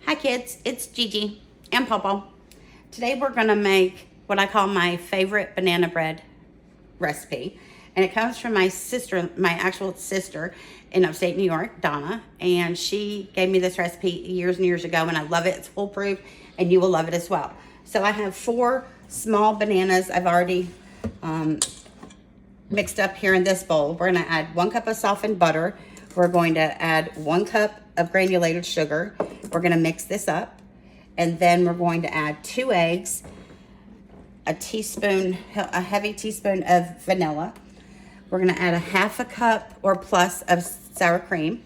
Hi kids, it's Gigi and Popo. Today we're gonna make what I call my favorite banana bread recipe. And it comes from my sister, my actual sister in upstate New York, Donna. And she gave me this recipe years and years ago and I love it. It's foolproof and you will love it as well. So I have 4 small bananas I've already mixed up here in this bowl. We're gonna add 1 cup of softened butter. We're going to add 1 cup of granulated sugar. We're gonna mix this up. And then we're going to add 2 eggs, a heavy teaspoon of vanilla. We're gonna add a 1/2 cup or plus of sour cream.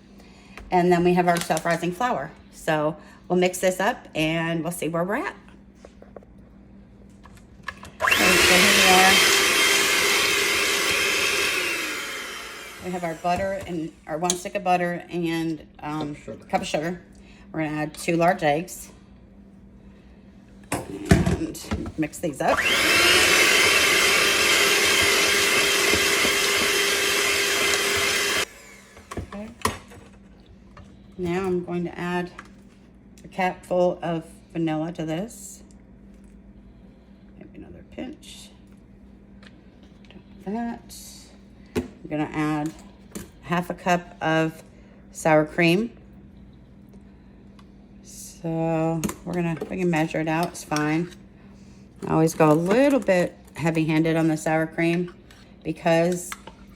And then we have our self-rising flour. So we'll mix this up and we'll see where we're at. Okay, so here we are. We have our butter and our 1 stick of butter and cup of sugar. We're gonna add 2 large eggs and mix these up. Okay. Now I'm going to add a capful of vanilla to this. Maybe another pinch. That. I'm gonna add 1/2 cup of sour cream. So we can measure it out, it's fine. I always go a little bit heavy-handed on the sour cream because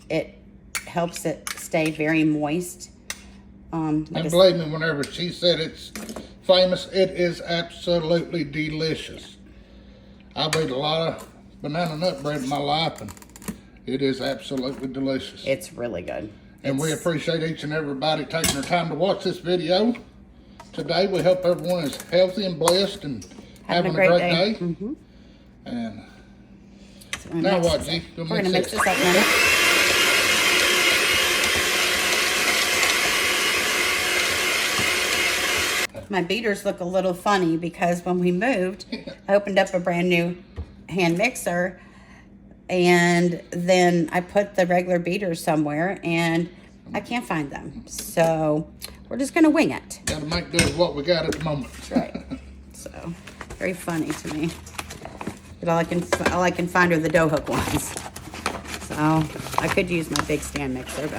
it helps it stay very moist. And believe me, whenever she said it's famous, it is absolutely delicious. I've ate a lot of banana nut bread in my life, and it is absolutely delicious. It's really good. And we appreciate each and everybody taking their time to watch this video. Today, we hope everyone is healthy and blessed and having a great day. Mm-hmm. And So now what, G? We're going to mix this up now. My beaters look a little funny because when we moved, I opened up a brand new hand mixer and then I put the regular beaters somewhere and I can't find them. So we're just going to wing it. Got to make do with what we got at the moment. Right. So very funny to me. But all I can find are the dough hook ones. So I could use my big stand mixer,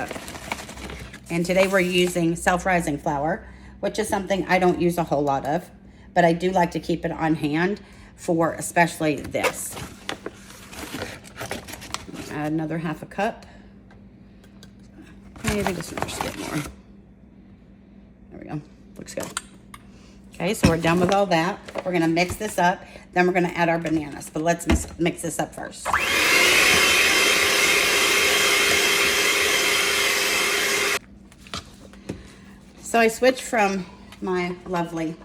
and today we're using self-rising flour, which is something I don't use a whole lot of, but I do like to keep it on hand for especially this. Add another 1/2 cup. Maybe just a bit more. There we go. Looks good. Okay, so we're done with all that. We're gonna mix this up. Then we're gonna add our bananas, but let's mix this up first. So I switched from my lovely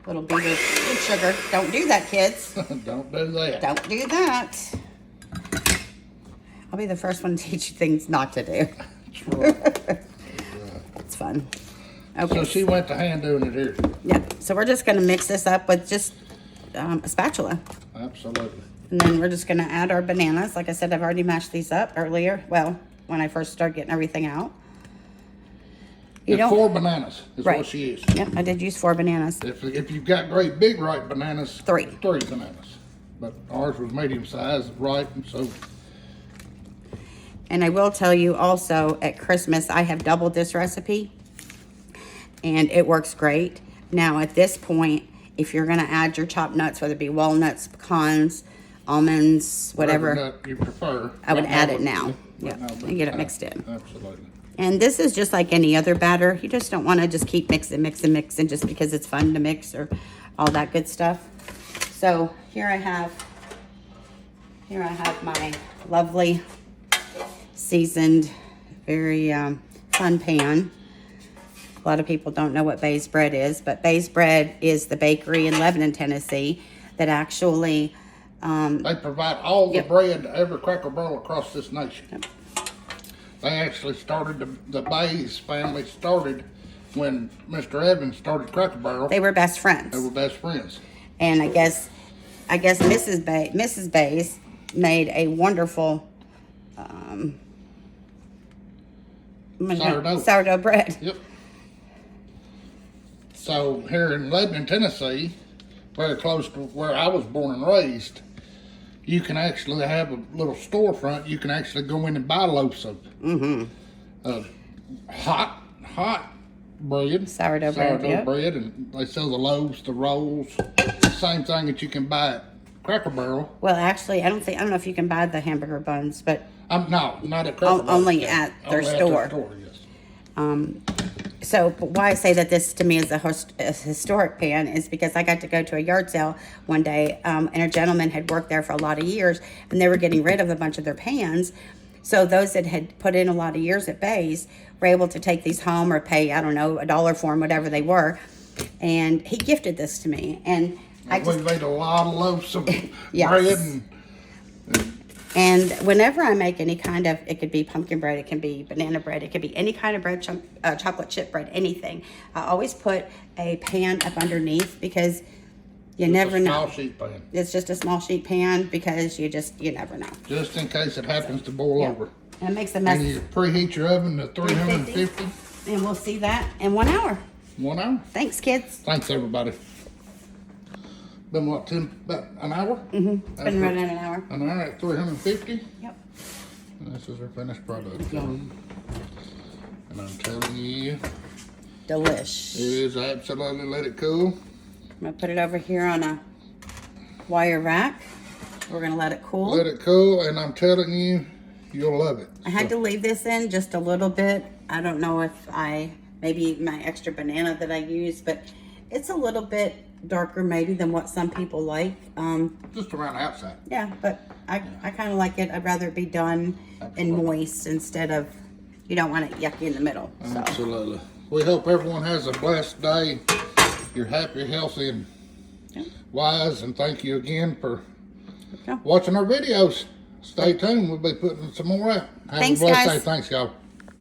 little beater with sugar. Don't do that, kids. Don't do that. Don't do that. I'll be the first one to teach you things not to do. It's fun. Okay. So she went to hand doing it here. Yep. So we're just going to mix this up with just a spatula. Absolutely. And then we're just going to add our bananas. Like I said, I've already mashed these up earlier. Well, when I first started getting everything out. And 4 bananas is right. what she is. Yep, I did use 4 bananas. If you've got great big ripe bananas, 3. 3 bananas. But ours was medium size, ripe, and so. And I will tell you also, at Christmas, I have doubled this recipe. And it works great. Now, at this point, if you're going to add your chopped nuts, whether it be walnuts, pecans, almonds, whatever nut you prefer. I would add it now. Right Yeah, now, and get it mixed in. Absolutely. And this is just like any other batter. You just don't want to just keep mixing just because it's fun to mix or all that good stuff. So here I have my lovely seasoned, very fun pan. A lot of people don't know what Bay's bread is, but Bay's bread is the bakery in Lebanon, Tennessee that actually they provide all the bread to every Cracker Barrel across this nation. Yep. They actually started, the Bay's family started when Mr. Evans started Cracker Barrel. They were best friends. They were best friends. And I guess Mrs. Bay's made a wonderful Sourdough. sourdough bread. Yep. So here in Lebanon, Tennessee, very close to where I was born and raised, you can actually have a little storefront. You can actually go in and buy loaves of hot bread, Sourdough bread, yep. bread, and they sell the loaves, the rolls, same thing that you can buy at Cracker Barrel. Well, actually, I don't know if you can buy the hamburger buns, but No, not at Cracker Barrel. only at their store. Yes. So why I say that this to me is a historic pan is because I got to go to a yard sale one day, and a gentleman had worked there for a lot of years, and they were getting rid of a bunch of their pans. So those that had put in a lot of years at Bay's were able to take these home or pay, I don't know, $1 for them, whatever they were. And he gifted this to me, and We made a lot of loaves of Yes. bread And whenever I make any kind of, it could be pumpkin bread, it can be banana bread, it could be any kind of bread, chocolate chip bread, anything. I always put a pan up underneath because you never know. Small sheet pan. It's just a small sheet pan because you never know. Just in case it happens to boil over. And it makes a mess. And you preheat your oven to 350. And we'll see that in 1 hour. 1 hour. Thanks, kids. Thanks, everybody. Been what, about an hour? It's been running an hour. An hour at 350? Yep. And this is our finished product. And I'm telling you, Delish. it is absolutely let it cool. I'm going to put it over here on a wire rack. We're going to let it cool. Let it cool, and I'm telling you, you'll love it. I had to leave this in just a little bit. I don't know if maybe my extra banana that I use, but it's a little bit darker maybe than what some people like. Just around the outside. Yeah, but I kind of like it. I'd rather it be done and moist instead of, you don't want it yucky in the middle. So. Absolutely. We hope everyone has a blessed day. You're happy, healthy, and wise, and thank you again for watching our videos. Stay tuned. We'll be putting some more out. Have Thanks, a blessed guys. day. Thanks, y'all.